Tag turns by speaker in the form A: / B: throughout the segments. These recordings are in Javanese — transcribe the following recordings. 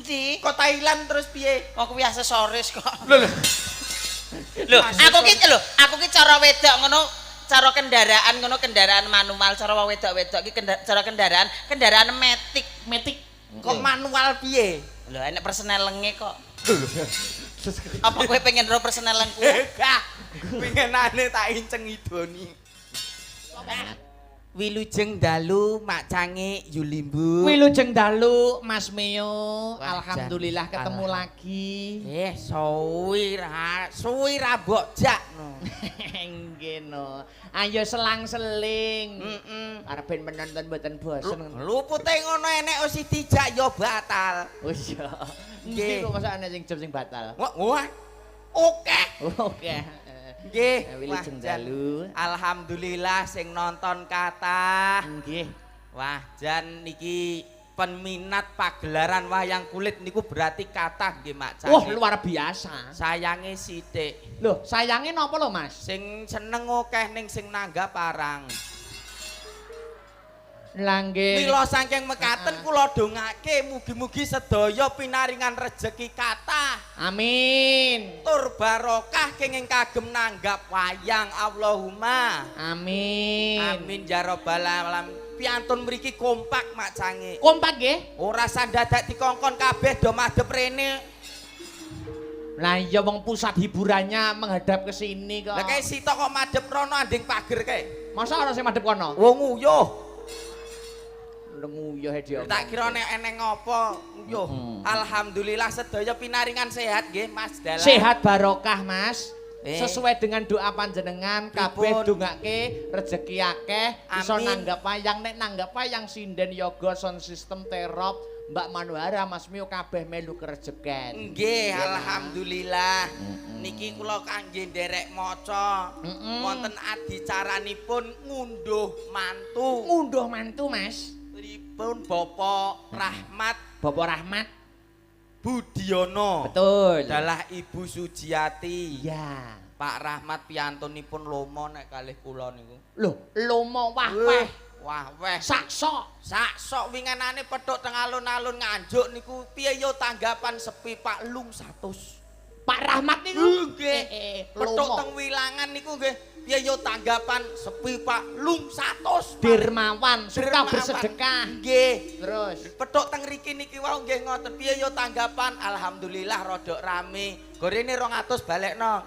A: Ndi?
B: Kok Thailand terus piye?
A: Oh kuwi aksesoris kok.
B: Lho.
A: Lho, aku ki cara wedok ngono, cara kendaraan ngono, kendaraan manual, cara wedok-wedok ki cara kendaraan metik.
B: Kok manual piye?
A: Lho, enek persnelenge kok. Apa kowe pengen ro persnelengku?
B: Gak. Pengenane tak inceng idoni. Wilujeng dalu Mak Cange Yulimbu.
C: Wilujeng dalu Mas Meo.
B: Wah,
C: Alhamdulillah ketemu lagi.
B: Suwi ra bojak no.
C: Nggih no. Ayo selang-seling. Arep ben menonton mboten bosen.
B: Lupute ngono enek usi dijak ya batal.
C: Oh iya.
B: Nggih.
C: Nggih kok masa ana sing job sing batal.
B: Wah. Oke.
C: Oke.
B: Nggih,
C: Wilujeng dalu.
B: Alhamdulillah sing nonton kathah.
C: Nggih.
B: Wah, jan niki peminat pagelaran wayang kulit niku berarti kathah nggih Mak Cange.
C: Wah, luar biasa.
B: Sayange sithik.
C: Loh, sayange napa lho, Mas?
B: Sing seneng akeh ning sing nanggap parang.
C: Lah nggih.
B: Mila saking mekaten kula dongake mugi-mugi sedaya pinaringan rejeki kathah.
C: Amin.
B: Tur barokah kenging kagem nanggap wayang Allahumma.
C: Amin.
B: Amin ya rabbal alamin. Piantun mriki kompak Mak Cange.
C: Kompak nggih?
B: Ora sandadak dikongkon kabeh do madhep rene.
C: Lah iya wong pusat hiburannya menghadap ke sini kok.
B: Lah kae sitok kok madhep rono anding pager kae.
C: Masa ana sing madhep kono?
B: Wong uyuh.
C: Nguyuh dia.
B: Tak kira nek eneng ngopo. Uyuh. Alhamdulillah sedaya pinaringan sehat nggih Mas Dalang.
C: Sehat barokah Mas. Sesuai dengan doa panjenengan kabeh dongake rezeki akeh iso nanggap wayang nek nanggap wayang sinden yoga sound system terop Mbak Manuara Mas Mio kabeh melu kerejekan.
B: Nggih, alhamdulillah. Niki kula kangge nderek maca. Wonten adicaranipun ngunduh mantu.
C: Ngunduh mantu, Mas.
B: Pripun Bapak Rahmat.
C: Bapak Rahmat
B: Budiono.
C: Betul.
B: Adalah Ibu Sujiati.
C: Ya.
B: Pak Rahmat piyantunipun lomo nek kalih kula niku.
C: Loh, lomo wah weh.
B: Wah weh.
C: Saksok
B: winganane pethuk teng alun-alun Nganjuk niku piye yo tanggapan sepi Pak Lung 100.
C: Pak Rahmat niku
B: nggih. Pethuk teng Wilangan niku nggih. Piye yo tanggapan sepi Pak Lung 100.
C: Dermawan, suka bersedekah.
B: Nggih.
C: Terus
B: pethuk teng riki niki wau nggih ngoten. Piye yo tanggapan? Alhamdulillah rodok rame. Gorene 200 balekno.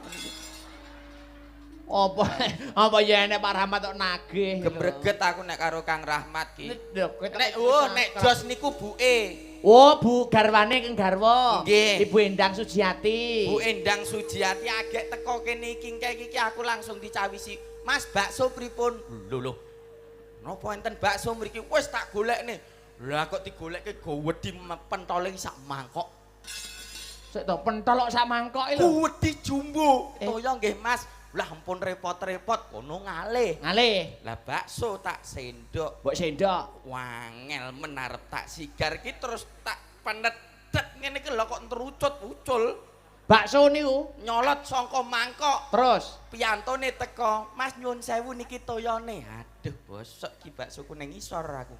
C: Apa ya nek Pak Rahmat tok nagih.
B: Gebreget aku nek karo Kang Rahmat ki. Nek jos niku buke.
C: Oh, Bu garwane Kang Garwa.
B: Nggih.
C: Ibu Endang Sujiati.
B: Bu Endang Sujiati agek teko kene iki iki aku langsung dicawisi. Mas bakso pripun? Lho. Napa enten bakso mriki? Wis tak golekne. Lah kok digolekke go wedi pentole sak mangkok.
C: Sik to pentol sak mangkok iki lho.
B: Wedi jumbo. Toya nggih Mas. Lah ampun repot-repot kono ngalih. Lah bakso tak sendok.
C: Mbok sendok.
B: Wangel menarep tak sigar ki terus tak penedet ngene iki lho kok terucut-ucul.
C: Bakso niku
B: nyolot saka mangkok.
C: Terus
B: piyantone teko, "Mas nyuwun sewu niki toyone." Aduh, bosok ki baksoku ning isor aku.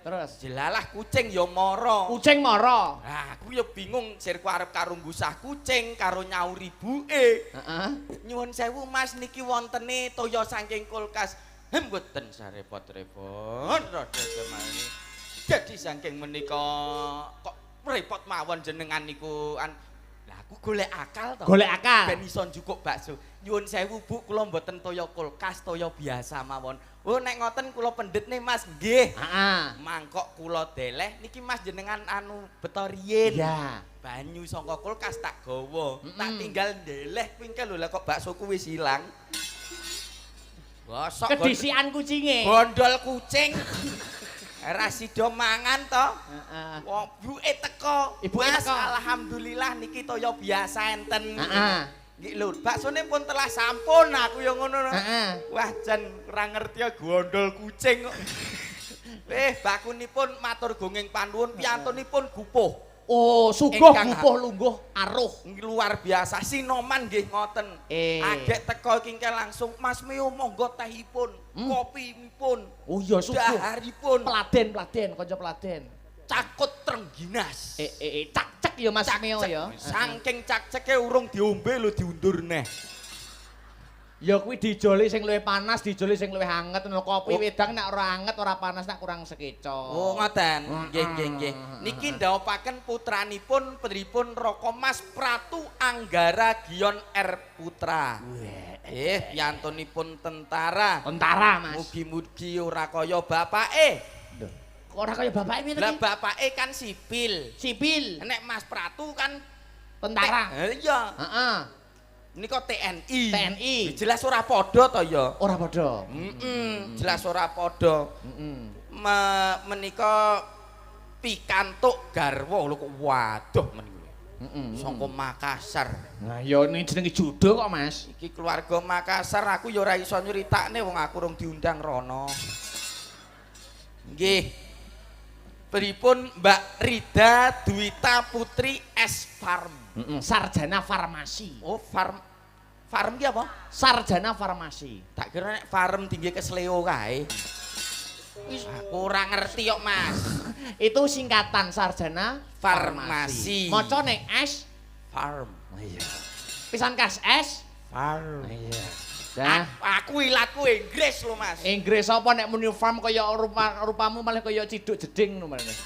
C: Terus
B: jelalah kucing ya mara.
C: Kucing mara.
B: Lah aku ya bingung sirku arep karo mbusah kucing karo nyauri buke.
C: Heeh.
B: Nyuwun sewu Mas niki wontene toya saking kulkas. Mboten sarepot-repot rada semane. Jadi saking menika kok repot mawon jenengan niku lah aku golek akal to.
C: Golek akal.
B: Ben iso njukuk bakso. Nyuwun sewu Bu, kula mboten toya kulkas, toya biasa mawon. Oh nek ngoten kula pendhetne Mas, nggih.
C: Heeh.
B: Mangkok kula deleh niki Mas jenengan anu beto riyin.
C: Iya.
B: Banyu saka kulkas tak gawa. Tak tinggal ndeleh pingkel lho lah kok baksoku wis ilang. Bosok
C: kedisian kucinge.
B: Bondol kucing. Ra sida mangan to.
C: Heeh.
B: Wong buke teko.
C: Ibuke
B: Mas,
C: teko.
B: alhamdulillah niki toya biasa enten.
C: Heeh.
B: Nggih lho, baksone pun telah sampun aku ya ngono.
C: Heeh.
B: Wah, jan ora ngerti ya gondol kucing kok. Bakunipun matur gunging panuwun, piyantunipun gupuh.
C: Oh, suguh gupuh lungguh aruh.
B: Luar biasa, sinoman nggih ngoten. Agek teko kingkel langsung, Mas Mio monggo tehipun, kopinipun.
C: Oh iya suguh.
B: Daharipun.
C: Peladen, kanca peladen.
B: Cakut trenggi ginas.
C: Cak-cek ya Mas Mio ya.
B: Saking cak-ceke urung diombe lho diundur neh.
C: Ya kuwi dijoli sing luwih panas, dijoli sing luwih anget. Kopi wedang nek ora anget, ora panas nek kurang sekeco.
B: Oh, ngoten. Nggih. Niki ndhawapaken putranipun pripun Raka Mas Pratu Anggara Giyon R Putra. Yantunipun tentara.
C: Tentara, Mas.
B: Mugi-mugi ora kaya bapake.
C: Ora kaya bapake piye
B: Lah bapake kan sipil.
C: Sipil.
B: Nek Mas Pratu kan
C: Tentara.
B: Iya.
C: Heeh.
B: Nika TNI.
C: TNI.
B: Jelas ora padha to ya.
C: Ora padha.
B: Jelas ora padha. Menika pikantuk garwa lho kok waduh menika. Saka Makassar.
C: Nah ya ini jenenge judo kok Mas.
B: Iki keluarga Makassar aku ya ora iso nyritakne wong aku urung diundang rono. Nggih. Pripun Mbak Rida Dwita Putri S Farm.
C: Sarjana farmasi.
B: Oh, farm ki apa?
C: Sarjana farmasi.
B: Tak kira nek farm tinggi kesleo kae. Wis ora ngerti kok, Mas.
C: Itu singkatan sarjana
B: Farmasi.
C: Macane S
B: Farm.
C: Iya. Pisan kas S
B: Farm.
C: Iya. Dah.
B: Aku ilatku Inggris lho, Mas.
C: Inggris apa nek muni farm kaya rupamu malah kaya ciduk jeding ngono malah.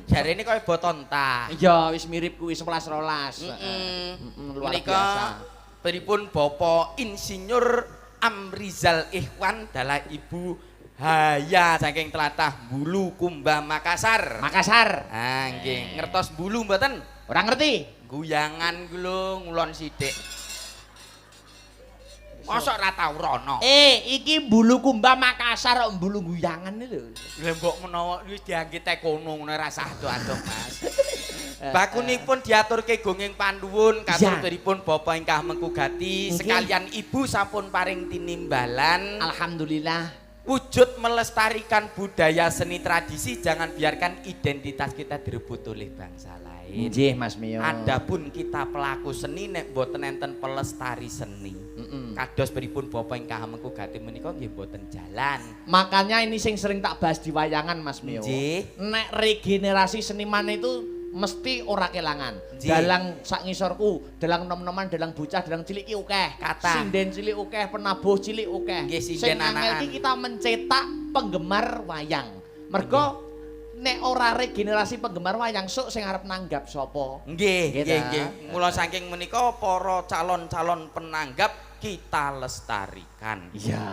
B: Jarene kaya botonta.
C: Iya, wis mirip kuwi 11 12. Luar biasa.
B: Pripun Bapak Insinyur Amrizal Ikhwan dalah Ibu Haya saking tlatah Bulu Kumbah Makassar.
C: Makassar.
B: Ah, nggih. Ngertos Bulu mboten?
C: Ora ngerti.
B: Guyangan ku lho ngulon sithik. Mosok ora tau rono.
C: Iki Bulu Kumbah Makassar kok Bulu Guyangan iki lho.
B: Lah mbok menawa wis diangge tekono ngono ora sah adoh-adoh, Mas. Bakunipun diaturke gonging panduwun katuripun Bapak ingkang mengkugati sekalian Ibu sampun paring tinimbalan.
C: Alhamdulillah.
B: Wujud melestarikan budaya seni tradisi, jangan biarkan identitas kita direbut oleh bangsa lain.
C: Nggih, Mas Mio.
B: Adapun kita pelaku seni nek mboten enten pelestari seni. Kados pripun Bapak ingkang mengkugati menika nggih mboten jalan.
C: Makanya ini sing sering tak bahas di wayangan Mas Mio.
B: Nggih.
C: Nek regenerasi seniman itu mesti ora kelangan.
B: Nggih.
C: Dalang sak ngisorku, dalang nom-noman, dalang bocah, dalang cilik iki akeh.
B: Kathah.
C: Sinden cilik akeh, penabuh cilik akeh.
B: Nggih,
C: Sing
B: sinden
C: angel
B: anakan.
C: iki kita mencetak penggemar wayang. Mergo nek ora regenerasi penggemar wayang sok sing arep nanggap sapa?
B: Nggih,
C: Gitu.
B: nggih. Mula saking menika para calon-calon penanggap kita lestarikan.
C: Iya,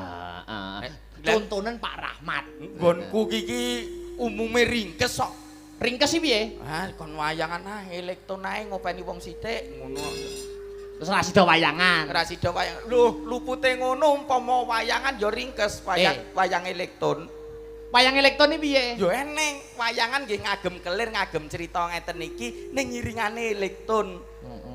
C: tuntunan Pak Rahmat.
B: Nggonku iki umume ringkes kok.
C: Ringkes iki piye?
B: Ah, kon wayangan elektron ae ngopeni wong sithik ngono.
C: Terus ra sida wayangan.
B: Ora sida wayang. Lho, lupute ngono umpama wayangan ya ringkes, wayang elektron.
C: Wayang elektron iki piye?
B: Ya eneng, wayangan nggih ngagem kelir, ngagem cerita ngeten iki ning ngiringane elektron.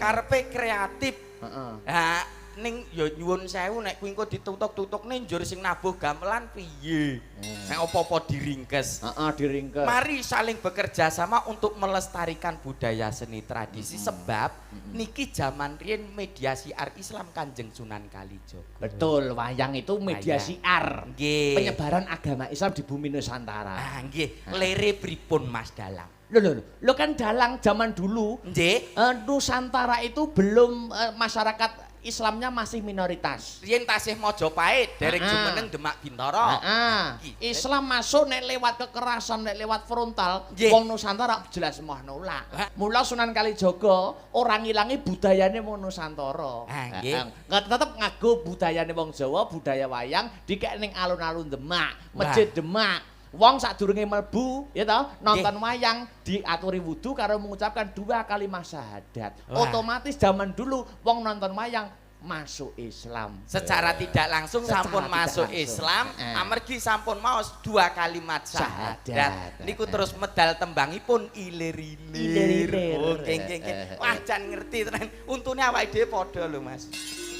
B: Karepe kreatif.
C: Heeh.
B: Ha, ning ya nyuwun sewu nek kuwi engko ditutuk-tutukne njur sing nabuh gamelan piye. Nek apa-apa diringkes.
C: Heeh, diringkes.
B: Mari saling bekerja sama untuk melestarikan budaya seni tradisi sebab niki zaman riyen media siar Islam Kanjeng Sunan Kalijaga.
C: Betul, wayang itu media
B: Wayang.
C: siar.
B: Nggih.
C: Penyebaran agama Islam di bumi Nusantara.
B: Ah nggih, lere pripun Mas Dalang?
C: Loh kan dalang zaman dulu
B: Nggih.
C: Nusantara itu belum masyarakat Islamnya masih minoritas.
B: Riyen tasih Majapahit, derek jumeneng Demak Bintara.
C: Islam masuk nek lewat kekerasan, nek lewat frontal,
B: Nggih.
C: wong Nusantara jelas moh nolak. Mula Sunan Kalijaga orang ngilangi budayane wong Nusantara.
B: Nggih.
C: Tetep ngago budayane wong Jawa, budaya wayang dikek ning alun-alun Demak, masjid Demak. Wong sadurunge mlebu, ya toh, nonton wayang diaturi wudu karo mengucapkan 2 kalimat syahadat.
B: Wah.
C: Otomatis zaman dulu wong nonton wayang masuk Islam.
B: Secara tidak langsung
C: Secara
B: sampun
C: tidak
B: masuk
C: langsung.
B: Islam, amargi sampun maos 2 kalimat syahadat.
C: Syahadat.
B: Niku terus medal tembangipun ilir-ilir.
C: Ilir-ilir.
B: Oh, geng. Wah, jan ngerti tenan. Untune awake dhewe padha lho, Mas.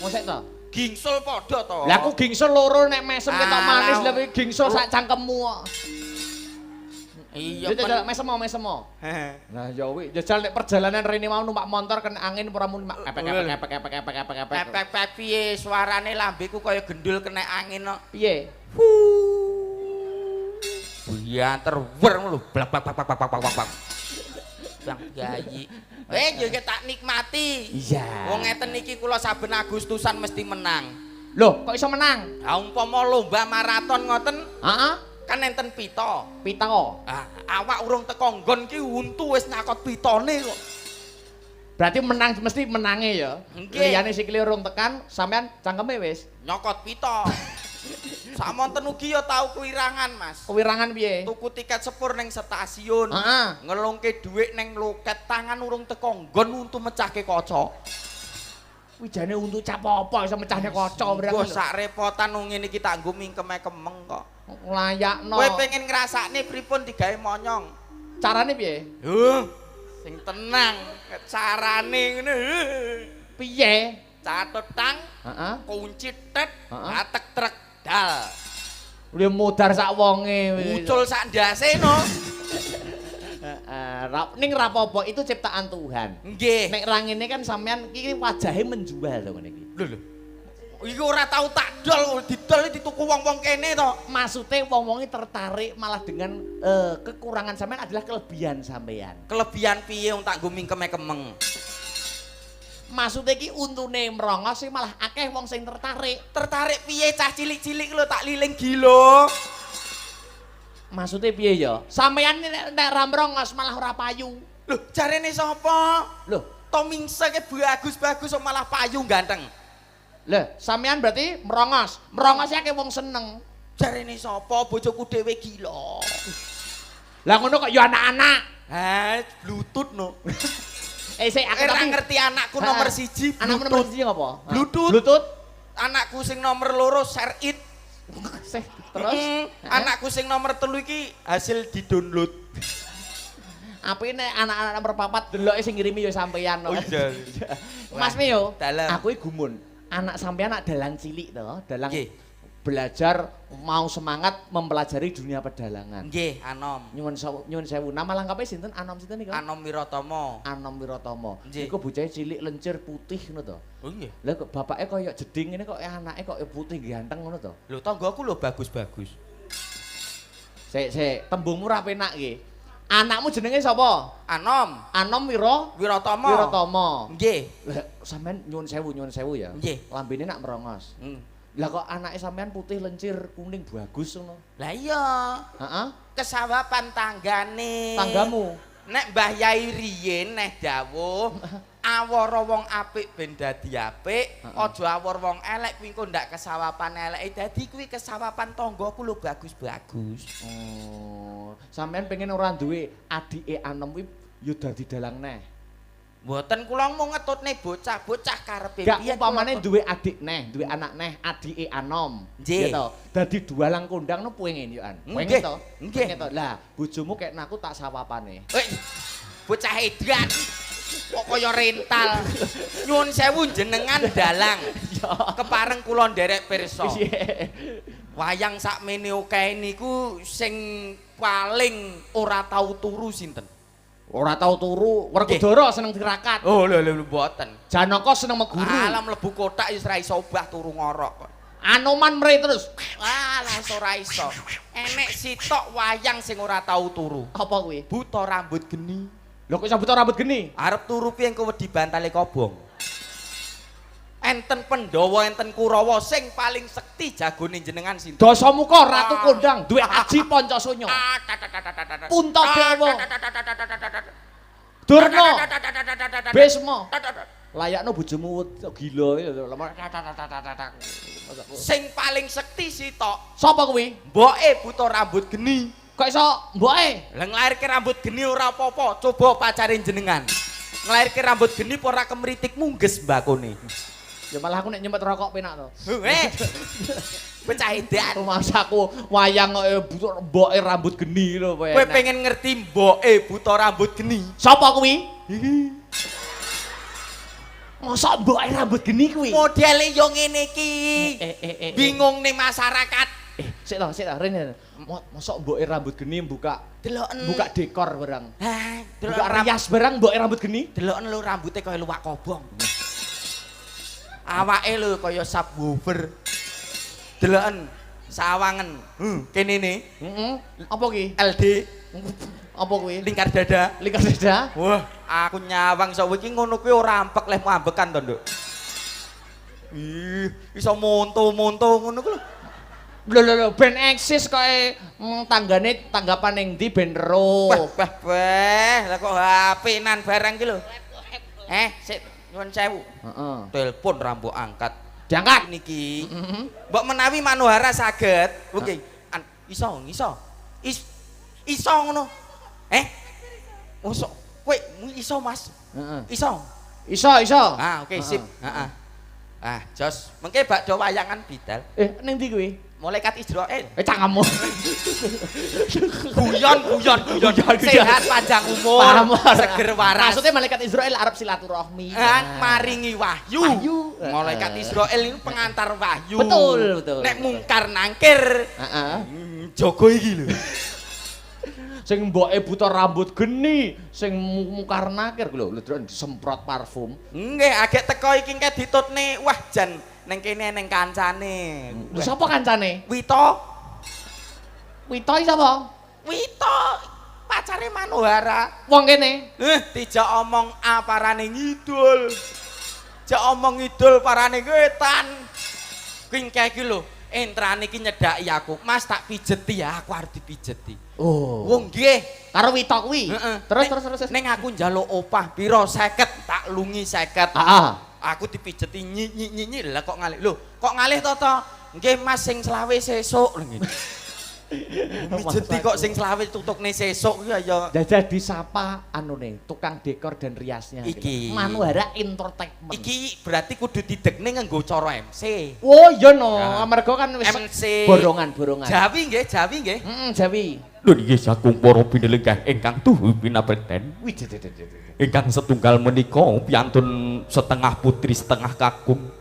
C: Mosek to?
B: Gingsul padha to.
C: Lah aku gingsul loro nek mesem ketok manis
B: Alah.
C: lebih gingsul sak cangkemmu kok.
B: Iya,
C: Jajal mesem. Nah ya wi, jajal nek perjalanan rene mau numpak motor kena angin ora muni epek.
B: Pep piye suarane lambeku kaya gendul kena angin kok.
C: Piye?
B: Iya terwer lho. Blak. Ya tak nikmati.
C: Iya.
B: Wong ngeten iki kula saben Agustusan mesti menang.
C: Loh, kok iso menang?
B: Ha umpama lomba maraton ngoten,
C: Heeh.
B: kan enten pita.
C: Pita kok.
B: Awak urung teko nggon ki untu wis nyakot pitane kok.
C: Berarti menang mesti menange ya.
B: Nggih.
C: Liyane sikile urung tekan, sampean cangkeme wis.
B: Nyokot pita. Samonten ugi ya tau kuwirangan, Mas.
C: Kewirangan piye?
B: Tuku tiket sepur ning stasiun.
C: Heeh.
B: Ngelungke dhuwit ning loket, tangan urung teko nggon untu mecahke kaca.
C: Wijane untuk cap apa iso mecahne kaca
B: Wah,
C: berang.
B: sak repotan ngene iki tak nggo mingkeme kemeng kok.
C: Layakno.
B: Kowe pengen ngrasakne pripun digawe monyong?
C: Carane piye?
B: Sing tenang, carane ngene.
C: Piye?
B: Catetang,
C: Heeh.
B: kunci tet,
C: Heeh.
B: atek trek dal.
C: Udah modar sak wonge.
B: Ucul sak ndase no.
C: Ning ra apa-apa itu ciptaan Tuhan.
B: Nggih.
C: Nek ra ngene kan sampean iki wajahe menjual to ngene iki.
B: Lho. Iki ora tau tak dol, didol dituku wong-wong kene to.
C: Maksudnya wong-wonge tertarik malah dengan kekurangan sampean adalah kelebihan sampean.
B: Kelebihan piye wong tak nggo mingkeme kemeng.
C: Maksudnya iki untune merongos sih malah akeh wong sing tertarik.
B: Tertarik piye cah cilik-cilik lho tak liling gila.
C: Maksudnya piye ya? Sampean nek ra merongos malah ora payu.
B: Lho, jarene sapa?
C: Loh,
B: Tomingse ke bagus-bagus kok malah payu ganteng.
C: lho sampean berarti merongos. Merongos akeh wong seneng.
B: Jarene sapa? Bojoku dhewe gila.
C: Lah ngono kok ya anak-anak.
B: Bluetooth no.
C: Sik aku
B: Ora
C: tapi
B: ngerti anakku nomor 1.
C: Anakmu nomor 1 apa?
B: Bluetooth.
C: Bluetooth.
B: Anakku sing nomor 2 share it.
C: Sik terus.
B: Anakku sing nomor 3 iki hasil di-download.
C: Apa ini anak-anak nomor 4 deloke sing ngirimi ya sampean.
B: Oh iya.
C: Mas Mio,
B: Dalam.
C: aku iki gumun. Anak sampean anak dalang cilik to, dalang
B: Nggih.
C: belajar mau semangat mempelajari dunia pedalangan.
B: Nggih, Anom.
C: Nyuwun sewu. Nama lengkapnya sinten? Anom sinten niku?
B: Anom Wiratomo.
C: Anom Wiratomo.
B: Nggih.
C: Niku bocah cilik lencir putih ngono to.
B: Oh nggih.
C: Lah kok bapake koyo jeding ngene kok anake kok putih ganteng ngono to.
B: Lho tanggaku lho bagus-bagus.
C: Sik, tembungmu ra penak iki. Anakmu jenenge sapa?
B: Anom
C: Anom
B: Wiratomo.
C: Wiratomo.
B: Nggih.
C: Lah sampean nyuwun sewu ya.
B: Nggih.
C: Lambene nak merongos.
B: Hmm.
C: Lah kok anake sampean putih lencir kuning bagus ngono.
B: Lah iya.
C: Heeh.
B: Kesawapan tanggane.
C: Tanggamu.
B: Nek Mbah Yai riyen neh dawuh, awara wong apik ben dadi apik, aja awor wong elek kuwi engko ndak kesawapan eleke dadi kuwi kesawapan tanggaku lho bagus-bagus.
C: Oh, sampean pengen ora duwe adike Anom kuwi yo dadi dalang neh.
B: Mboten kula mau ngetutne bocah-bocah karepe
C: Gak
B: piye
C: upamane duwe adik neh, duwe anak neh, adike Anom.
B: Nggih.
C: Gitu. Dadi dalang kondang no pengen yo an.
B: Nggih,
C: Pengen to?
B: nggih.
C: Pengen to. Lah, bojomu kek aku tak sawapane.
B: Bocah edan. Kok kaya rental. Nyuwun sewu jenengan dalang. Kepareng kula nderek pirsa. Wayang sakmene akeh niku sing paling ora tau turu sinten?
C: Ora tau turu, Werkudara seneng tirakat.
B: Oh lho mboten.
C: Janaka seneng meguru.
B: Alam mlebu kotak wis ra iso obah turu ngorok kok.
C: Anoman mre terus.
B: Langsung ora iso. Enek sitok wayang sing ora tau turu.
C: Apa kuwi?
B: Buta rambut geni.
C: Lho kok iso buta rambut geni?
B: Arep turu piye engko wedi bantale kobong. Enten Pandhawa, enten Kurawa sing paling sekti jagone jenengan sinten?
C: Dasamuka Ratu Kondang, duwe aji Pancasanya. Puntadewa. Durna. Bisma. Layakno bojomu gila ya.
B: Sing paling sekti sitok.
C: Sapa kuwi?
B: Mboke buta rambut geni.
C: Kok iso mboke?
B: Lah nglairke rambut geni ora apa-apa, coba pacarin jenengan. Nglairke rambut geni apa ora kemritik mungges mbakone.
C: Ya malah aku nek nyempet rokok penak to.
B: Pecah edan.
C: Masaku wayang kok mboke rambut geni lho kowe.
B: Kowe pengen ngerti mboke buta rambut geni?
C: Sapa kuwi? Masa mboke rambut geni kuwi?
B: Modele yo ngene iki. Bingung nih masyarakat.
C: Sik to, rene. Mosok mboke rambut geni buka
B: Deloken.
C: buka dekor barang.
B: Hah,
C: Buka rias barang mboke rambut geni.
B: Deloken lho rambute kaya luwak kobong. Awake lho kaya subwoofer. Deloken sawangen. Kene ne.
C: Apa ki?
B: LD.
C: Apa kuwi?
B: Lingkar dada.
C: Lingkar dada?
B: Wah, aku nyawang sok iki ngono kuwi ora ampek leh ambekan to, Nduk. Ih, iso monto-monto ngono ku lho.
C: Lho ben eksis kok tanggane tanggapan ning ndi ben ro.
B: Wah, lah kok HP-nan barang ki lho. Sik nyuwun sewu.
C: Heeh.
B: Telepon rambut angkat.
C: Diangkat
B: Niki. Mbok menawi Manuhara saged, oke. Iso. Iso ngono. Mosok kowe iso, Mas?
C: Heeh.
B: Iso.
C: Iso.
B: Oke, sip. Heeh. Jos, mengke bakdo wayangan bidal.
C: Ning ndi kuwi?
B: Malaikat Israel.
C: Cangkemmu.
B: Guyon. Sehat panjang umur.
C: Paham.
B: Seger waras.
C: Maksudnya malaikat Israel arep silaturahmi.
B: Maringi wahyu. Malaikat Israel ini pengantar wahyu.
C: Betul.
B: Nek mungkar nangkir.
C: Heeh.
B: Jogo iki lho.
C: Sing mboke buta rambut geni, sing mungkar nakir lho, disemprot parfum.
B: Nggih, agek teko iki engke ditutne. Wah, jan neng kene neng kancane.
C: Lho sapa kancane?
B: Wito
C: Wito iki sapa?
B: Wito pacare Manuhara.
C: Wong kene.
B: Dijak omong A parane ngidul. Jak omong ngidul parane wetan. Kuwi engke iki lho, entrane iki nyedaki aku. Mas tak pijeti ya, aku arep dipijeti.
C: Oh.
B: Wong nggih,
C: karo Wito kuwi. Terus.
B: Ning aku njaluk opah pira 50, tak lungi 50.
C: Heeh.
B: Aku dipijeti nyi lah kok ngalih. Lho, kok ngalih to? Nggih Mas sing selawe sesuk lho ngene. Mijeti kok sing selawe tutukne sesuk ya.
C: Jajah disapa anune tukang dekor dan riasnya.
B: Iki.
C: Manuhara Entertainment.
B: Iki berarti kudu didekne nganggo cara MC.
C: Oh iya no, amarga kan wis
B: MC.
C: borongan.
B: Jawi nggih.
C: Jawi.
D: Lho niki saking para pinelengah ingkang tuhu pinabekten.
C: Wih,
D: Ingkang setunggal menika piantun setengah putri setengah kakung.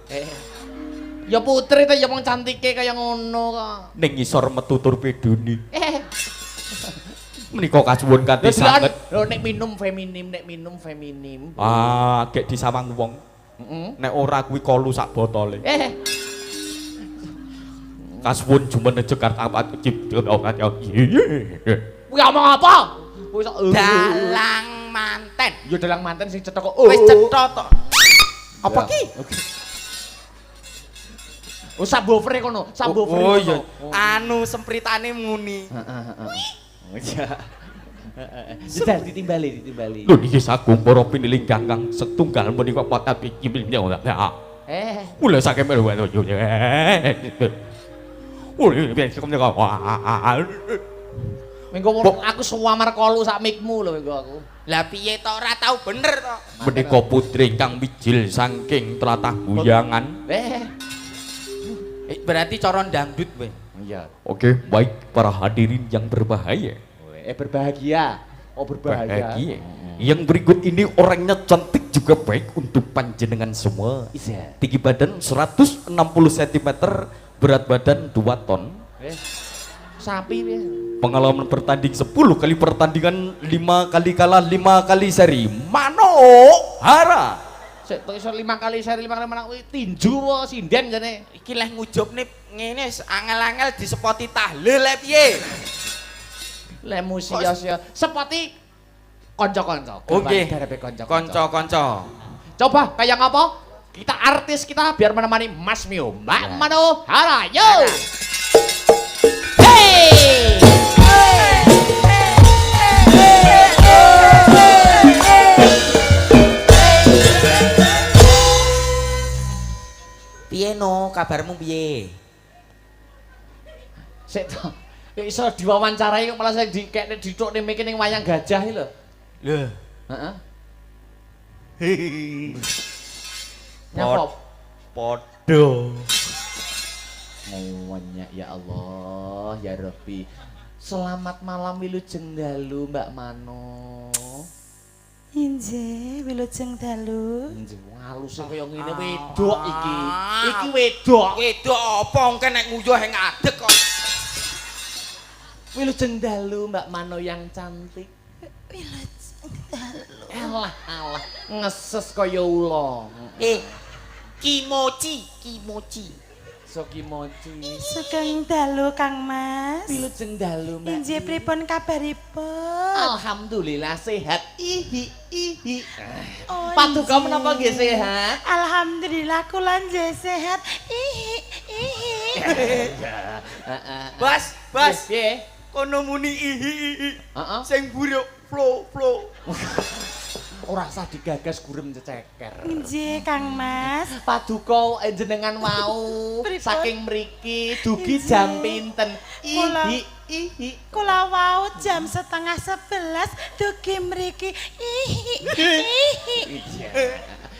C: Ya putri ta ya wong cantike kaya ngono kok.
D: Ning ngisor metu torpedone. Menika kasuwun kanthi sanget.
C: Lho nek minum feminim.
D: Gek disawang wong. Nek ora kuwi kolu sak botole. Kasuwun jumeneng Jakarta apa cipta ora ya.
C: Kuwi ngomong apa? Kuwi
B: Dalang manten.
C: Ya dalang manten sing cetha kok.
B: Wis cetha to. Apa ki?
C: Oh subwoofer kono, subwoofer.
B: Oh iya. Anu sempritane muni.
C: Iya. Sudah ditimbali.
D: Lho niki saking para pinelengah kang setunggal menika patah iki ora. Mulai saking melu.
C: Mengko aku suwamar kolu sak mikmu lho mengko aku.
B: Lah piye to ora tau bener to?
D: Menika putri kang mijil saking tlatah Guyangan.
B: Berarti cara dangdut kowe.
C: Iya.
D: Oke, baik para hadirin yang berbahagia.
C: Berbahagia. Oh berbahagia.
D: Bahagia. Yang berikut ini orangnya cantik juga baik untuk panjenengan semua.
C: Iya.
D: Tinggi badan 160 cm, berat badan 2 ton.
C: Sapi ya.
D: Pengalaman bertanding 10 kali pertandingan, 5 kali kalah, 5 kali seri. Manuhara.
C: Sik tok iso 5 kali seri 5 kali menang kuwi tinju apa sinden jane.
B: Iki leh ngujubne ngene angel-angel disepoti tahlil le piye?
C: Le musia-sia sepati kanca-kanca.
B: Oke.
C: Garepe kanca-kanca.
B: Kanca-kanca.
C: Coba kayak apa? Kita artis kita biar menemani Mas Mio. Mbak Manuhara. Yo. Hey.
B: Piye no, kabarmu piye?
C: Sik to. Iso diwawancarai kok malah saya dikekne ditukne mikir ning wayang gajah iki lho.
B: Lho.
C: Heeh.
B: Nyapa? Podo.
C: Ngomongnya ya Allah, ya Rabbi. Selamat malam Wilujeng Dalu Mbak Mano.
E: Inje Wilujeng Dalu.
C: Inje halus kaya ngene wedok iki. Iki wedok.
B: Wedok apa engke nek nguyuh ing adeg kok.
C: Wilujeng Dalu Mbak Mano yang cantik.
E: Wilujeng Dalu.
C: Alah, ngeses kaya ula.
B: Kimochi.
C: Sokimochi.
E: Sugeng dalu Kang Mas.
C: Wilujeng dalu, Mbak.
E: Injih pripun kabaripun?
C: Alhamdulillah sehat. Ihi.
E: Oh,
C: Paduka
E: injih.
C: menapa nggih sehat?
E: Alhamdulillah kula nggih sehat. Ihi.
B: Bas, bas.
C: Piye?
B: Kono muni ihi.
C: Heeh.
B: Sing buruk flow.
C: Ora usah digagas gurem ceceker.
E: Injih Kang Mas.
C: Paduka jenengan wau
E: Pripun?
C: saking mriki dugi jam pinten?
E: Kula-
C: Ihi.
E: Kula wau jam 10:30 dugi mriki. Ihi.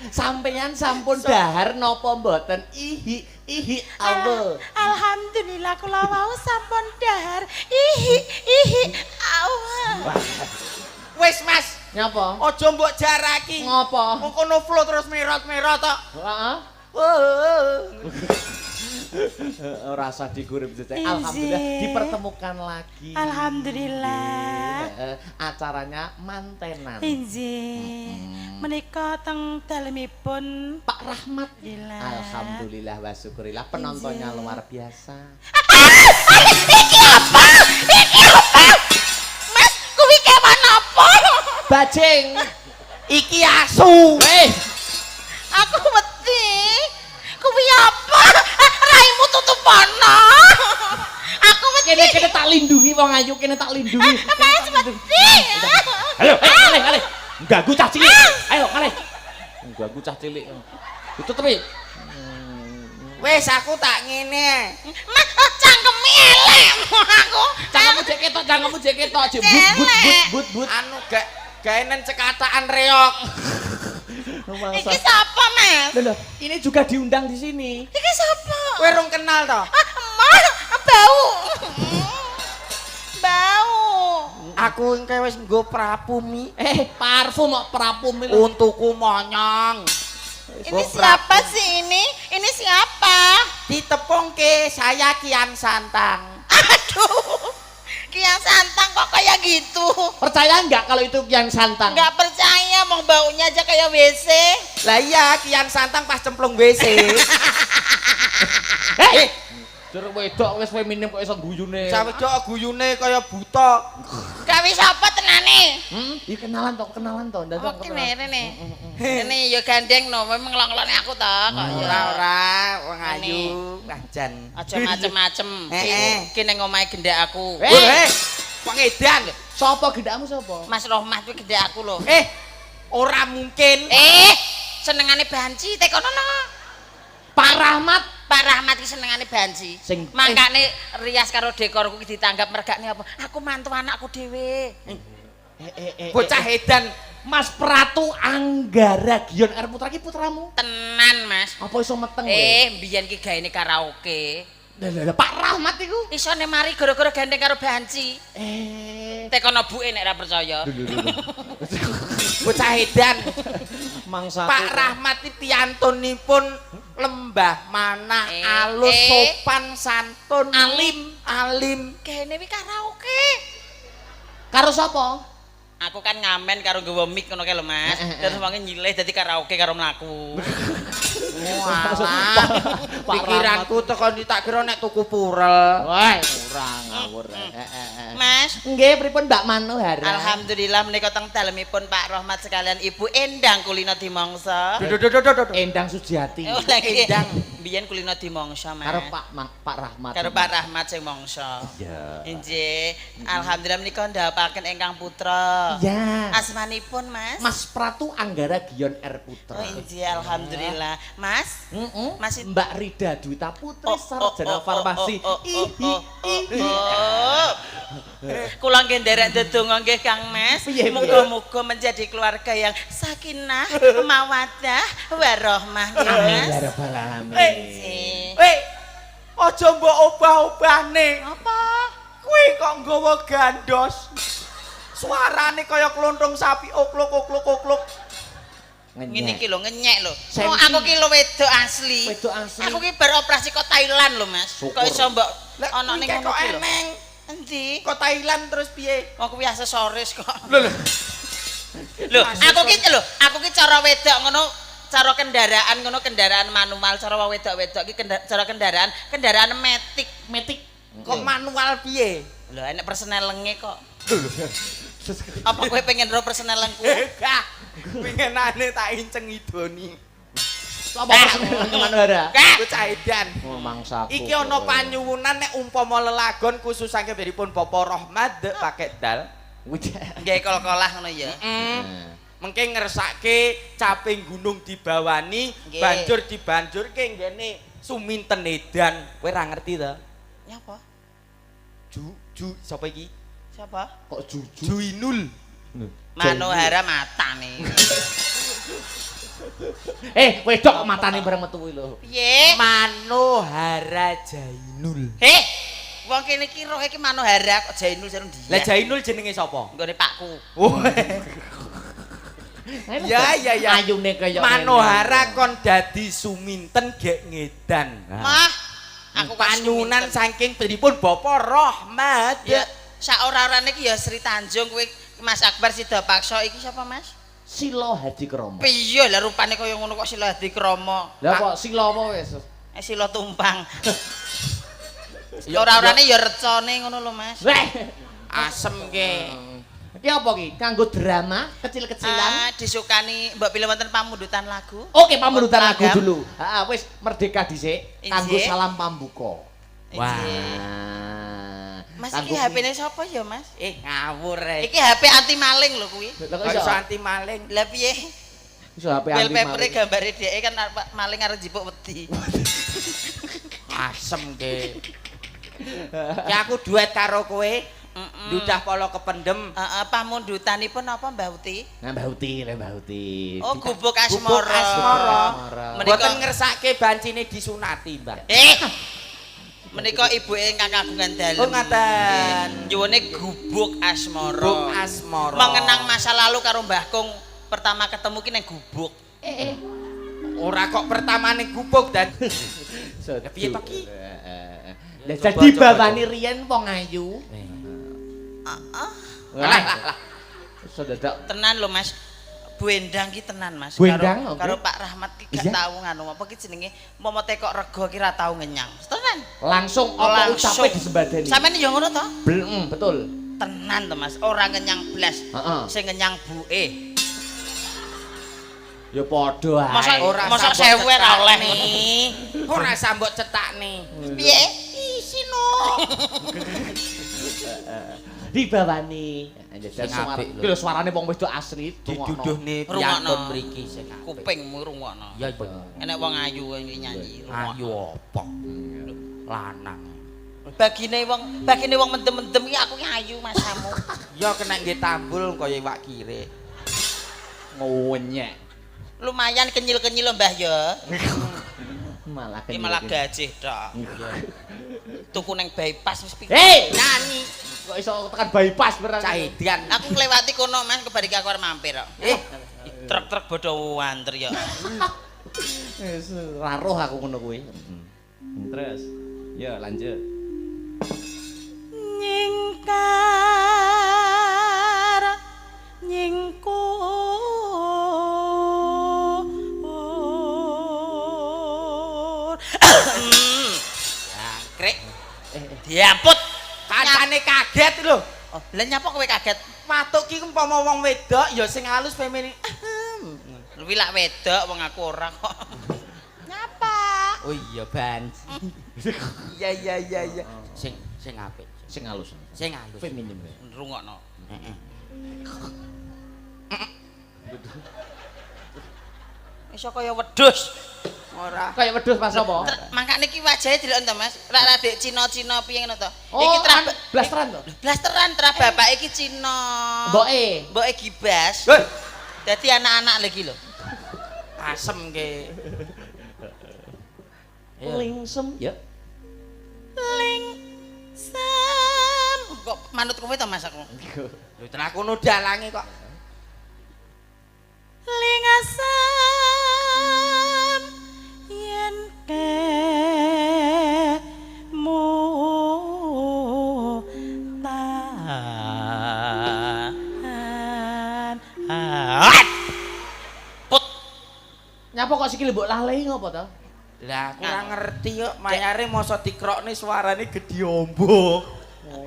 C: Sampeyan sampun dahar napa mboten? Ihi Allah.
E: Alhamdulillah kula wau sampun dahar. Ihi. Allah.
B: Wis Mas,
C: Nyapa?
B: aja mbok jaraki.
C: Ngopo?
B: Wong kono flow terus merot-merot tok.
C: Heeh. Ora usah digurem cecek.
E: Injih.
C: Alhamdulillah dipertemukan lagi.
E: Alhamdulillah.
C: Acaranya mantenan.
E: Injih. Menika teng dalemipun
C: Pak Rahmat.
E: Gila.
C: Alhamdulillah wa syukurillah penontonnya
E: Injih.
C: luar biasa.
A: Iki apa? Mas, kuwi kewan apa?
C: Bajing.
B: Iki asu.
A: Aku wedi. Kuwi apa? Raimu tutup ana. Aku wedi.
C: Kene tak lindungi wong ayu, kene tak lindungi.
A: Mas wedi.
C: Ayo, kale. Ganggu cah cilik. Ayo, kale. Ganggu cah cilik. Ditutupi.
B: Wis aku tak ngene.
A: Mas, cangkeme elek aku.
C: Janganmu jek ketok, jek but.
B: Anu gaenen cekataan reok.
A: Iki sapa, Mas?
C: Loh, ini juga diundang di sini.
A: Iki sapa?
B: Kowe rung kenal to?
A: Mas, bau. Bau.
B: Aku engke wis nggo prapumi.
C: Parfum kok parfum itu.
B: Untukku monyong.
A: Ini siapa sih ini? Ini siapa?
B: Ditepungke saya Kian Santang.
A: Aduh. Kian Santang kok kayak gitu?
C: Percaya enggak kalau itu Kian Santang?
A: Nggak percaya, mau baunya aja kayak WC.
B: Lah iya Kian Santang pas cemplung WC.
C: Jur wedok wis feminim kok iso guyune.
B: Sawedok guyune kaya buta.
A: Gawe sapa tenane?
C: Iki kenalan to. Ndang
A: Oke nih. Ini ya gandeng no, memang ngelong-ngelongnya aku toh.
B: Ora wong ayu, wajan.
A: Aja macem-macem. Ki ning omahe gendek aku.
B: Pengedan.
C: Sopo gendakmu sopo?
A: Mas Rohmat kuwi gendek aku lho.
B: Ora mungkin.
A: Senengane banci tekono no.
C: Pak Rahmat.
A: Pak Rahmat ki senengane banci. Mangkane rias karo dekorku ki ditanggap mergakne apa? Aku mantu anakku dhewe.
B: Bocah edan.
C: Mas Pratu Anggara Gion R Putra ki putramu?
A: Tenan, Mas.
C: Apa iso meteng kowe?
A: Mbiyen ki gaene karaoke.
C: Lah Pak Rahmat iku.
A: Isone mari gara-gara gandeng karo banci. Tekono buke nek ora percaya.
B: Bocah edan.
C: Mangsa
B: Pak Rahmat iki piyantunipun lembah mana alus sopan santun alim.
A: Gaene wi karaoke.
C: karo sapa?
A: Aku kan ngamen karo nggawa mic ngono kae lho, Mas. Terus wonge nyilih dadi karaoke karo mlaku.
B: Walah. Pikiranku tekan tak kira nek tuku purel.
C: Wah, ora ngawur.
A: Mas,
C: Nggih, pripun Mbak Manohara?
A: alhamdulillah menika teng dalemipun Pak Rohmat sekalian Ibu Endang kulino dimangsa.
C: Endang Sujiati.
A: Oh, lagi Endang biyen kulino dimangsa, Mas.
C: Karo Pak Rahmat.
A: Karo Pak Rahmat sing mangsa.
C: Iya.
A: Injih, alhamdulillah menika ndhapaken ingkang putra.
C: Ya.
A: Asmanipun, Mas?
C: Mas Pratu Anggara Gion R Putra.
A: Oh, injih, alhamdulillah. Mas? Mas
C: Mbak Rida Dwita Putri Sarjana Farmasi.
A: Kula nggih nderek ndedonga nggih Kang Mas.
C: Piye, piye?
A: Muga-muga menjadi keluarga yang sakinah, mawaddah, warahmah nggih Mas.
C: Ya rabbal alamin.
A: Injih.
B: Aja mbok obah-obahne.
A: Apa?
B: Kuwi kok nggawa gandos. Suarane kaya klonthong sapi oklok.
A: Ngene iki lho ngenyek lho.
C: Sensi.
A: Oh, aku ki lho wedok asli.
C: Wedok asli.
A: Aku ki bar operasi kok Thailand lho, Mas. Kok
C: Syukur.
A: iso mbok
B: Lah
A: ana ning
B: kuwi
A: ngono
B: kok
A: ki lho.
B: eneng.
A: Endi?
B: Kok Thailand terus piye?
A: Oh, kuwi aksesoris kok.
B: Lho.
A: Lho, aku ki cara wedok ngono cara kendaraan ngono kendaraan manual cara wong wedok-wedok iki cara kendaraan metik.
C: Metik.
B: Kok manual piye?
A: Lho enek persnelenge kok. Apa kowe pengen ro persnelengku?
B: Gak. Pengenane tak inceng idoni.
C: Apa persneleng Manuhara?
B: Ku caidan.
C: Oh mangsaku.
B: Iki ana panyuwunan nek umpama lelagon khusus saking beripun Bapak Rahmat dek pakai dal.
A: Nggih kol-kolah ngono ya.
B: Mengke ngersake caping gunung dibawani
A: Nggih.
B: banjur dibanjurke nggene Suminten Edan. Kowe ora ngerti to?
A: Nyapa?
B: Ju sapa iki?
A: Siapa?
C: Kok juju?
B: Juinul.
A: Manuhara matane.
C: Wedok matane bareng metu kuwi lho.
A: Piye?
B: Manohara Jainul.
A: Wong kene iki roh iki Manuhara kok Jainul sareng dia.
B: Lah Jainul jenenge sapa?
A: nggone pakku.
B: Ya.
C: Ayune kaya
B: Manohara kon dadi Suminten gek ngedan.
A: Mah, aku
B: panyunan saking pripun Bapak Rahmat.
A: ya sak ora-orane iki ya Sri Tanjung kowe Mas Akbar Sida Paksa iki sapa Mas?
C: Sila Hadi Kromo.
A: Piye lah rupane kaya ngono kok Sila Hadi Kromo.
C: Lah kok sila apa wis?
A: Sila tumpang. Ora-orane ya recone ngono lho Mas.
B: Asem ke.
C: Iki apa ki? Kanggo drama kecil-kecilan.
A: Disukani mbok pilih wonten pamundutan lagu.
C: Oke, pamundutan lagu
A: Ragam.
C: dulu. Heeh, wis merdeka dhisik. Kanggo
A: Injih.
C: salam pambuka.
B: Wah.
A: Mas
C: Kanggo
A: iki HP-ne sapa ya Mas?
B: Ngawur rek.
A: Iki HP anti maling lho kuwi.
C: Lha kok
B: Kok
C: iso?
B: iso anti maling.
A: Lah piye?
C: Iso HP anti
A: Wallpaper-e
C: maling.
A: gambare dheke kan maling arep jipuk wedi.
B: Asem ke. Ya aku duet karo kowe. Dudah polo kependem.
A: Heeh, pamundutanipun apa Mbah Uti?
C: Nah, Mbah Uti.
A: Oh, gubuk
B: Gubuk
A: asmara.
B: asmara.
A: Menika
B: Mboten ngersake bancine disunati, Mbak.
A: Menika ibuke ingkang kagungan dalem.
B: Oh, ngaten.
A: Nyuwune gubuk asmara.
B: Gubuk asmara.
A: Mengenang masa lalu karo Mbah Kung pertama ketemu ki ning gubuk.
B: Ora kok pertama ning gubuk dan piye to ki?
C: Lah jadi bawani riyen wong ayu. Lah. Sedadak
A: Tenan lho Mas. Bu Endang ki tenan Mas.
C: Bu Endang, oke.
A: Karo Pak Rahmat ki gak
C: Iya?
A: tau nganu apa ki jenenge momo tekok rego ki ra tau ngenyang. Tenan.
C: langsung apa ucape disembadani.
A: Sampeyan ya ngono to?
C: Betul.
A: Tenan to Mas, ora ngenyang blas.
C: Heeh.
A: Sing ngenyang buke.
C: Ya padha
A: Masa
C: ae.
A: masa sewu ora oleh ngono.
B: Ora sambok cetakne.
A: Piye? Isino.
C: Dibawani.
B: Sing apik lho.
C: Ki lho suarane wong wedok asli.
B: Diduduhne
A: Rungokno.
B: piantun mriki sing apik.
A: Kupingmu rungokno.
B: Ya iya.
A: Enek wong ayu iki nyanyi.
B: Ayu apa? Lanang.
A: Bagine wong mendem-mendem iki aku ki ayu masamu.
B: Ya kena nggih tambul kaya iwak kire.
C: Ngonyek.
A: Lumayan kenyil-kenyil Mbah ya.
C: Malah
A: Iki malah gajih tok. Tuku ning bypass wis piye.
C: Nyanyi. Kok iso tekan bypass berarti.
B: Caidian.
A: Aku nglewati kono Mas kebariki aku arep mampir kok. Truk-truk bodho wanter ya.
C: Wis ra roh aku ngono kuwi. Terus. Ya lanjut.
E: Nyingkar nyingkur
A: Jangkrik. Diamput.
B: Kancane kaget lho.
A: Oh, lah nyapa kowe kaget?
B: Matuk ki umpama wong wedok ya sing halus pemene.
A: Luwi lak wedok wong aku ora kok. Nyapa?
B: Oh iya ban. Iya. Sing apik.
C: Sing halus.
B: Sing halus.
C: Feminim.
A: Rungokno.
B: Heeh.
A: Iso kaya wedhus.
B: Ora.
C: Kayak wedhus pas apa?
A: Mangkane iki wajahe delok to Mas. Rak radek Cina-Cina piye ngono to.
C: Oh, blasteran to?
A: Blasteran tra bapak iki Cina.
C: Mboke.
A: Mboke Gibas.
B: Hei,
A: Dadi anak-anak lagi lho.
B: asem ke.
C: Lingsem ya.
A: Lingsem. Kok manut kowe to Mas aku?
B: Lho tenan aku nu dalange kok.
E: lingasem yen kemu tahan
A: Put.
C: Nyapa kok sikile mbok lalehi ngopo to?
B: Lah kurang ngerti kok mayare mosok dikrokne suarane gedhi ombo.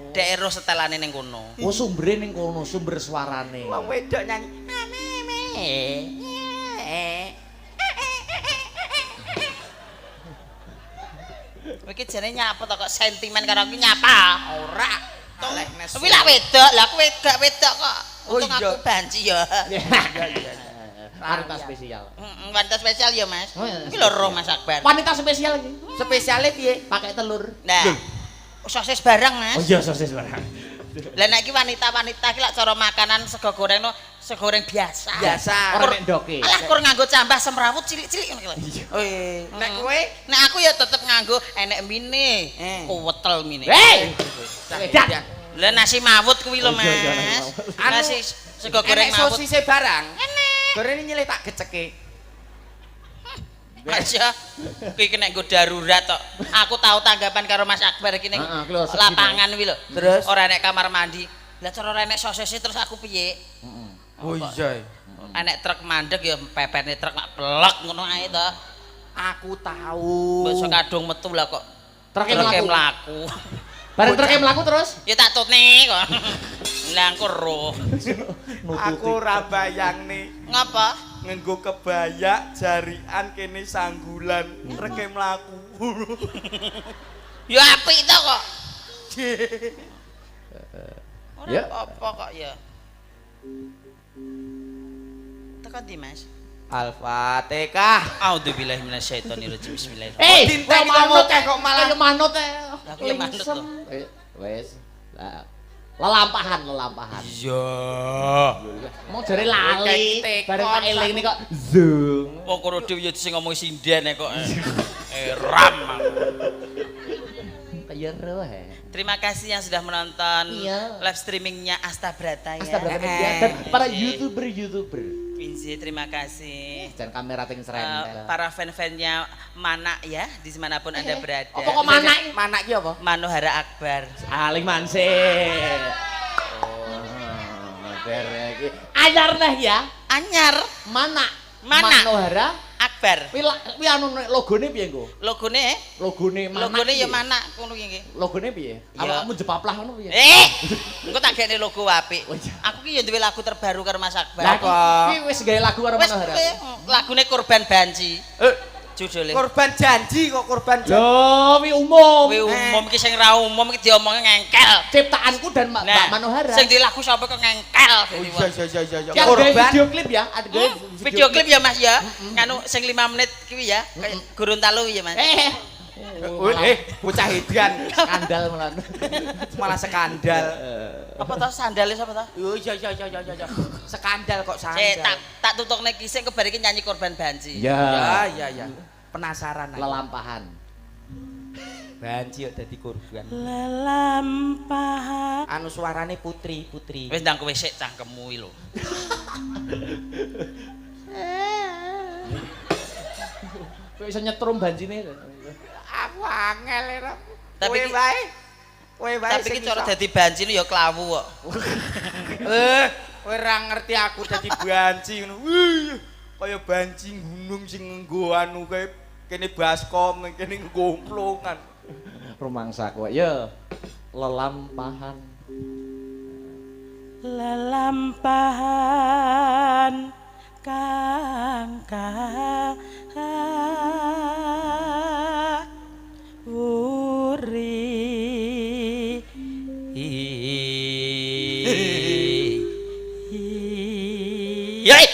A: Daerah setelane ning kono.
C: Oh sumbere ning kono, sumber suarane.
B: Wong wedok nyanyi.
A: Iki jane nyapa to kok sentimen karo aku nyapa.
B: Ora. Olehne.
A: Kuwi lak wedok, lah aku wedok kok.
B: Oh,
A: Untung
B: iya.
A: aku banci ya.
C: Wanita spesial.
A: Wanita spesial ya, Mas.
C: Oh, iya.
A: Iki lho roh Mas Akbar.
C: Wanita spesial iki.
B: Spesiale piye?
C: Pakai telur.
A: Nah. Sosis barang, Mas.
C: Oh iya sosis barang.
A: Lah nek iki wanita-wanita iki lak cara makanan sego goreng no, sego goreng biasa.
B: Biasa.
C: Ora nek ndoke.
A: Alah kur nganggo cambah semrawut cilik-cilik ngono iki lho.
B: Oh, nek kowe
A: Nek aku ya tetep nganggo enek mine. Kuwetel mine.
C: Hei.
B: Edan.
A: Lah nasi mawut kuwi lho,
C: Oh, iya, iya,
A: Mas.
B: Anu,
A: Nasi sego goreng
B: enek
A: mawut.
B: sosise barang.
A: Enek.
B: Goreng nyilih tak geceke.
A: Aja. Kuwi kena nggo darurat tok. Aku tahu tanggapan karo Mas Akbar iki ning
C: Heeh, kuwi lho, segi
A: lapangan kuwi lho.
B: Terus?
A: Ora enek kamar mandi. Lah cara ora enek sosise terus aku piye?
B: Oh iya.
A: Enek truk mandek ya pepene truk mak plek ngono ae to.
B: Aku tahu.
A: Besok kadung metu lah kok.
C: Truk
A: Truke
C: mlaku.
A: mlaku.
C: Bareng truk mlaku terus.
A: Ya tak tutne kok. Lah aku roh.
B: Aku ora bayangne
A: Ngapa?
B: nganggo kebaya jarian kene sanggulan reke mlaku.
A: Ya apik to kok. Ora
C: Ya.
A: apa kok ya. Tekan di Mas.
B: Al-Fatihah.
A: A'udzubillahi minasyaitonirrajim. Bismillahirrahmanirrahim.
C: Eh,
B: Dinten
C: kok manut
B: manut kok malah
C: kaya manut e.
A: Lah, aku ya manut to.
C: Wes. Lelampahan.
B: Iya.
C: Mau jare lali.
B: Tekon,
C: Bareng tak eling ini kok zung.
A: Wong kono dhewe ya sing ngomong sinden kok. Ram.
C: Kaya roh.
A: Terima kasih yang sudah menonton
C: Iya.
A: live streamingnya Asta Brata ya.
C: Astaga media dan para YouTuber.
A: Inzi, terima kasih.
C: Dan kamera ting serempel.
A: Para fan-fannya Mana ya, di manapun Anda berada.
C: Apa kok mana?
B: Mana iki apa?
A: Manohara Akbar.
C: Aling mansit. Oh, derek. Anyar nah ya.
A: Anyar
C: Mana?
A: Mana?
C: Manohara.
A: Akbar.
C: Kuwi anu logone piye engko?
A: Logone
C: Logone mana?
A: Logone ya
C: piye?
A: Mana ngono ki nggih.
C: Logone piye?
A: Ya.
C: Awakmu jepaplah ngono piye?
A: Engko tak gekne logo apik.
C: Oh, iya.
A: Aku ki ya duwe lagu terbaru karo Mas Akbar.
C: Lah iki wis gawe lagu karo
A: Wes
C: Manohara.
A: lagune Korban Banci. Judule.
B: Korban janji kok korban janji.
C: Lho, wi umum.
A: Kuwi umum iki sing ra umum iki diomongi ngengkel.
C: Ciptaanku dan Mbak Manohara.
A: Sing di lagu sapa kok ngengkel.
B: Oh iya.
C: Yang gawe video klip ya, ada gawe
A: Video klip ya Mas ya. Kanu sing 5 menit kuwi ya. Kayak Gorontalo ya Mas.
B: Bocah edan.
C: Skandal melan.
B: Malah skandal.
A: Apa to sandale sapa to?
B: Oh iya. Skandal kok
A: Cek
B: skandal.
A: tak tutokne ki sing kebar iki nyanyi Korban Banci.
C: Ya.
B: Ya. Penasaran aku.
C: Lelampahan.
B: Banci kok dadi korban.
E: Lelampahan.
B: Anu suarane putri.
A: Wis ndang kowe sik cangkemmu iki lho.
C: Kowe iso nyetrum bancine.
B: Aku angel ora.
A: Tapi
B: Kowe
A: ki-
B: wae. Kowe wae.
A: Tapi iki cara dadi banci ya klawu kok.
B: Kowe ora ngerti aku dadi banci ngono. Wih, kaya banci gunung sing nggo anu kae kene baskom, kene ngomplongan.
C: Rumangsa kowe. Ya. Lelampahan.
E: Lelampahan kang uri
A: Yai,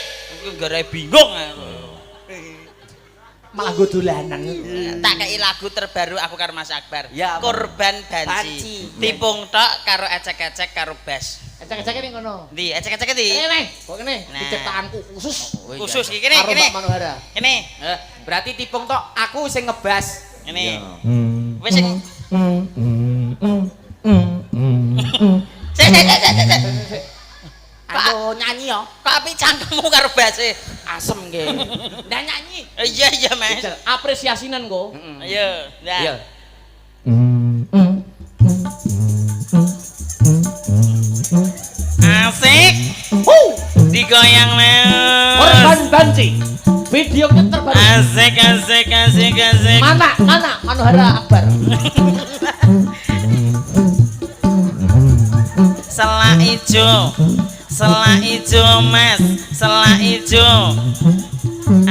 A: aku gara bingung.
C: Malah go dolanan.
A: Tak kei lagu terbaru aku karo Mas Akbar.
B: Ya, apa?
A: Korban
B: Banci.
A: Banci. Tipung tok karo ecek-ecek karo bass.
C: Ecek-ecek ning ngono.
A: Ndi ecek-ecek ndi?
C: Nih, kok kene
A: Nah.
C: ciptaanku khusus.
A: Khusus iki kene
C: Karo
A: kene.
C: Mbak Manohara.
A: Kene.
B: Berarti tipung tok aku sing ngebas.
A: Ini.
C: Ya.
A: Wis sing Sik.
B: Aku nyanyi yo.
A: Kok apik cangkemmu karo basse?
B: Asem nggih. Ndak nyanyi.
A: Iya Mas.
C: Apresiasinan kok.
A: Ayo. Nah.
B: Iya.
A: Asik. Digoyang
C: Korban
A: Mas.
C: Banci. Video klip terbaru.
A: Asik.
C: Mana Manuhara Akbar.
A: Selak ijo mas, selak ijo.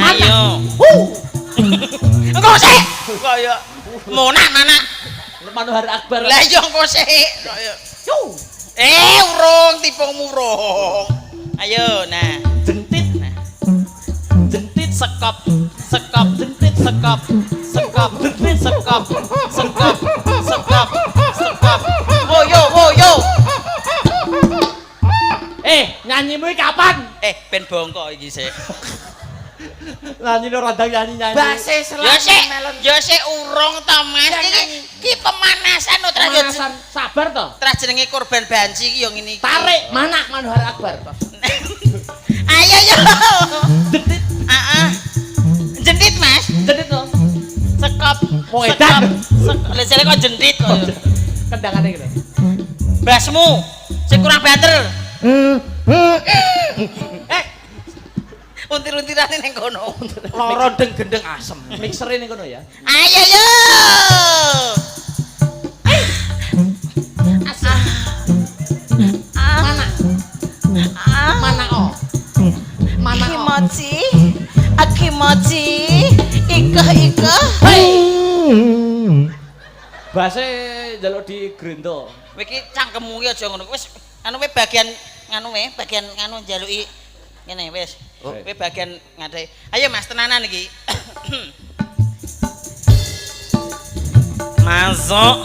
A: Ayo. Engko sik. Kaya Mona mana?
C: Manuhara Akbar.
A: Lah yo engko sik. Kaya. Urung tipungmu urung. Ayo nah.
C: Jentit.
A: Nah.
C: Jentit
A: Sekop, jentit sekop. Jentit sekop. Woyo.
C: Nyanyimu iki kapan?
A: Ben bongkok iki sik.
C: Nyanyi rada nyanyi.
B: Base
A: Ya sik urung to Mas. Iki pemanasan to
C: Pemanasan. Sabar to.
A: Terus jenenge korban banci iki yo ngene iki.
C: Tarik mana Manuhara Akbar.
A: Ayo yo.
C: Jentit.
A: Jendit Mas.
C: Jentit to.
A: Sekop.
C: Wong edan.
A: Lah jare kok jendit kok.
C: Kendangane gitu.
A: Basmu sing kurang banter. Untir-untirane ning kono.
B: Loro deng gendeng asem.
C: Mixer ini kono ya.
A: Ayo yo.
C: Mana
E: Kimochi, ika.
C: Base njaluk di Grendo.
A: Kowe iki cangkemmu ki aja ngono. Wis anu kowe bagian njaluki ngene wis. Kowe bagian ngadai. Ayo Mas tenanan iki. Masuk.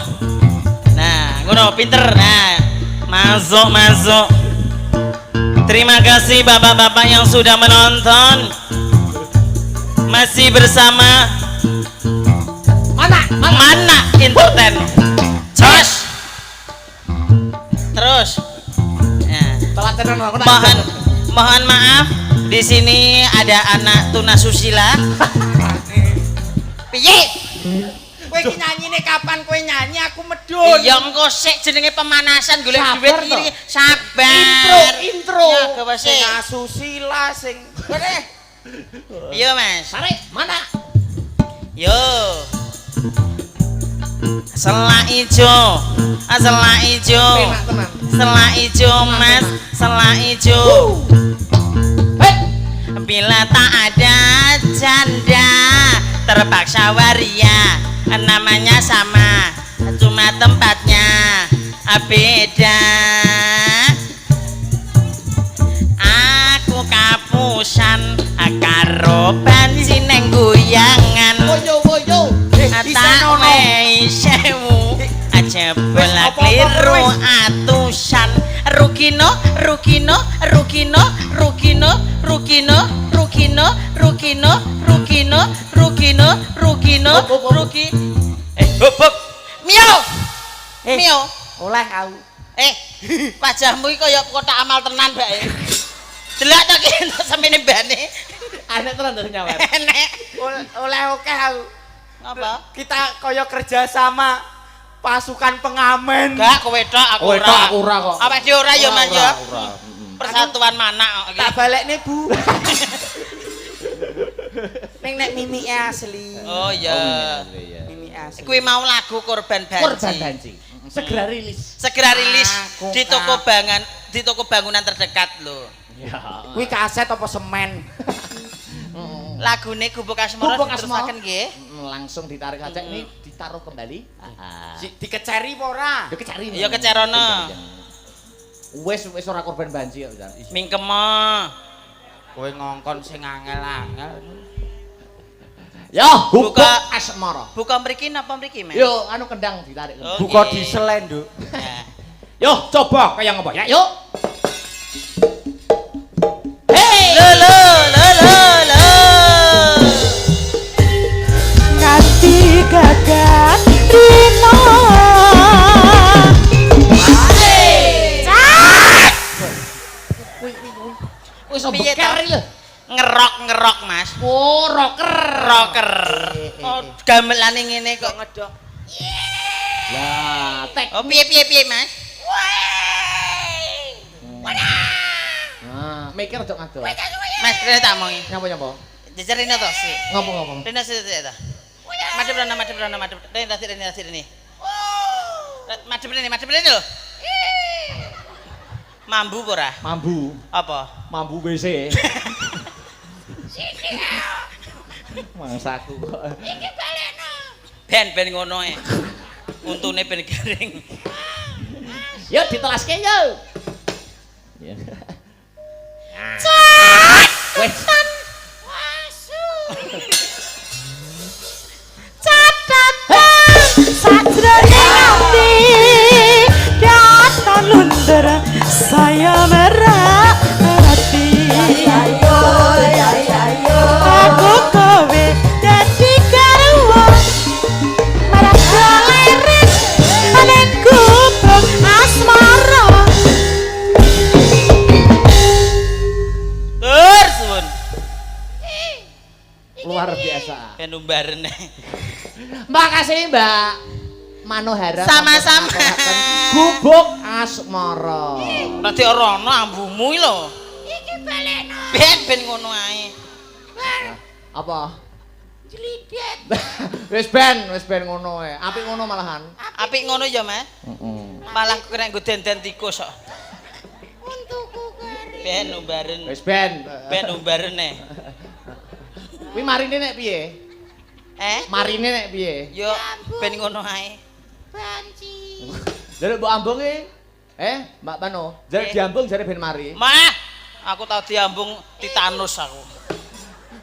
A: Nah, ngono pinter. Nah, masuk. Terima kasih bapak-bapak yang sudah menonton. Masih bersama Mana Entertain. Terus. Nah, mohon maaf di sini ada anak tunasusila. Piye?
B: Kowe iki nyanyine kapan kowe nyanyi aku medun.
A: Iya engko sik jenenge pemanasan golek duit iki.
B: Sabar. Intro.
A: Ya gawe sik.
B: Sing asusila sing.
A: Iya Mas.
C: Tarik mana?
A: Yo. Selak ijo. Selak ijo.
C: Enak tenan.
A: Selak ijo Mas, selak ijo. Bila tak ada janda terpaksa waria, namanya sama, cuma tempatnya beda. Aku kapusan karo banci neng guyangan.
C: Woyo.
A: Tak wei sewu jebol kliru atusan. Rukino hop Mio
B: Oleh aku.
A: Wajahmu iki kaya kotak amal tenan bae. Delok ta ki sampeyan mbane.
C: Enak tenan to nyawar.
A: Enek.
B: Oleh oke aku.
A: Apa?
B: Kita kaya kerja sama pasukan pengamen.
A: Enggak kowe tok aku
C: Kowe
A: ora.
C: tok aku ora kok.
A: Apa dhewe ora ya Mas ya?
C: Ora.
A: Persatuan mana kok iki?
B: Tak balekne Bu. Ning nek mimike asli.
A: Oh iya.
B: Mimike asli.
A: Kuwi mau lagu Korban Banci.
C: Segera rilis.
A: Segera rilis
B: Aku
A: di toko bangunan terdekat lho.
C: Ya.
B: Kuwi kaset apa semen?
A: Lagune Gubuk Asmara
C: Gubuk Asmara.
A: diterusaken nggih.
C: Langsung ditarik aja ini ditaruh kembali.
B: Dikeceri apa ora?
C: Ya kecari.
A: Ya kecerono.
C: Wis ora korban banci kok.
A: Mingkem.
B: Kowe ngongkon sing angel-angel.
C: Ya, Gubuk
A: Buka-
C: Asmara.
A: Buka mriki napa mriki, Mas?
C: Yo, anu kendang ditarik.
A: Oh.
B: Buka
A: Oke.
B: diesel Nduk.
A: Ya.
C: Yo, coba kayak ngapa ya? Yuk.
A: Lo.
E: Nganti gagat dino.
C: Wis
A: Piye
C: beker
A: to?
C: iki lho.
A: Ngerok, Mas.
C: Oh,
A: Rocker. Oh, gamelane ngene kok ngedok.
C: Lah, tek.
A: Oh, piye, Mas?
C: Nah, mikir aja ngadol.
A: Mas, kene tak omongi.
C: Nyapa?
A: Jajar ini to sih.
C: Ngomong-ngomong.
A: Rene sih ta. Madep rene. Rene. Madep rene lho. Mambu apa ora?
C: Mambu.
A: Apa?
C: Mambu WC. Mangsaku kok.
E: Iki balekno.
A: Ben ngono e. Untune ben garing.
C: Yuk ditelaske yo. Ya. Wes.
E: Wasu. Catatan sajrone ati. Kata lunder saya merah hati. Aku kowe dadi garwa. Merasa lirik ning gubuk asmara.
A: Tur suwun.
C: Luar biasa.
A: Ben umbarene.
C: Makasih Mbak Manohara.
A: Sama-sama.
C: Gubuk asmara.
A: Nanti ora ana ambumu iki lho.
E: Iki balekno.
A: Ben ngono ae.
C: Apa?
E: Jlidet.
C: Wis ben ngono ae. Apik ngono malahan.
A: Apik ngono ya, Mas. Malah kena nggo denden tikus kok.
E: Untukku kari.
A: Ben umbaren.
C: Wis ben.
A: Ben umbarene.
C: Kuwi marine nek piye? Marine nek piye?
A: Yo ben ngono ae.
E: Banci.
C: Jare mbok ambung Mbak Pano. Jare diambung jare ben mari.
A: Mah, aku tau diambung titanus aku.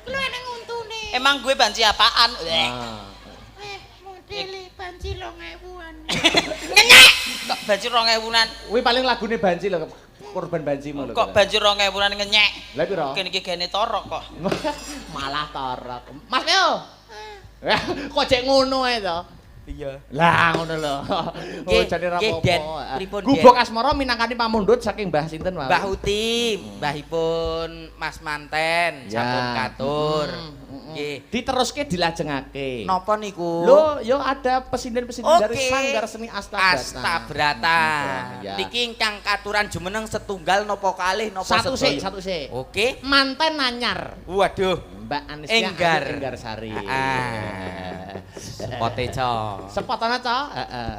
E: Lu eneng untune.
A: Emang gue banci apaan?
C: Ah.
E: Modele banci 2000-an.
A: Ngenyek. Kok banci 2000-an?
C: Kuwi paling lagune banci lho, korban bancimu lho.
A: Kok banci 2000-an ngenyek?
C: Lah piro?
A: Kene iki gene torok kok.
C: Malah torok. Mas Leo. Kok cek ngono ae to?
A: Iya.
C: Lah ngono lho. Oh jane ra
A: nggih, Den.
C: apa-apa.
A: Pripun, Den?
C: Gubuk asmara minangkani pamundhut saking Mbah sinten wae?
B: Mbah Uti, mbahipun Mas Manten,
C: Ya.
B: sampun katur.
C: Nggih. Diteruske dilajengake.
B: Napa niku?
C: Lho, yo ada pesinden-pesinden dari
B: Oke.
C: Sanggar Seni Astabrata.
B: Astabrata.
C: Ya.
B: Niki ingkang katuran jumeneng setunggal napa kalih napa
C: Satu sik,
B: sedaya?
C: satu sik.
B: Oke.
C: Manten anyar.
B: Waduh.
C: Mbak Anisya
B: Enggar.
C: Enggar Sari.
B: Poteco.
C: Sepotana, Cok. Heeh.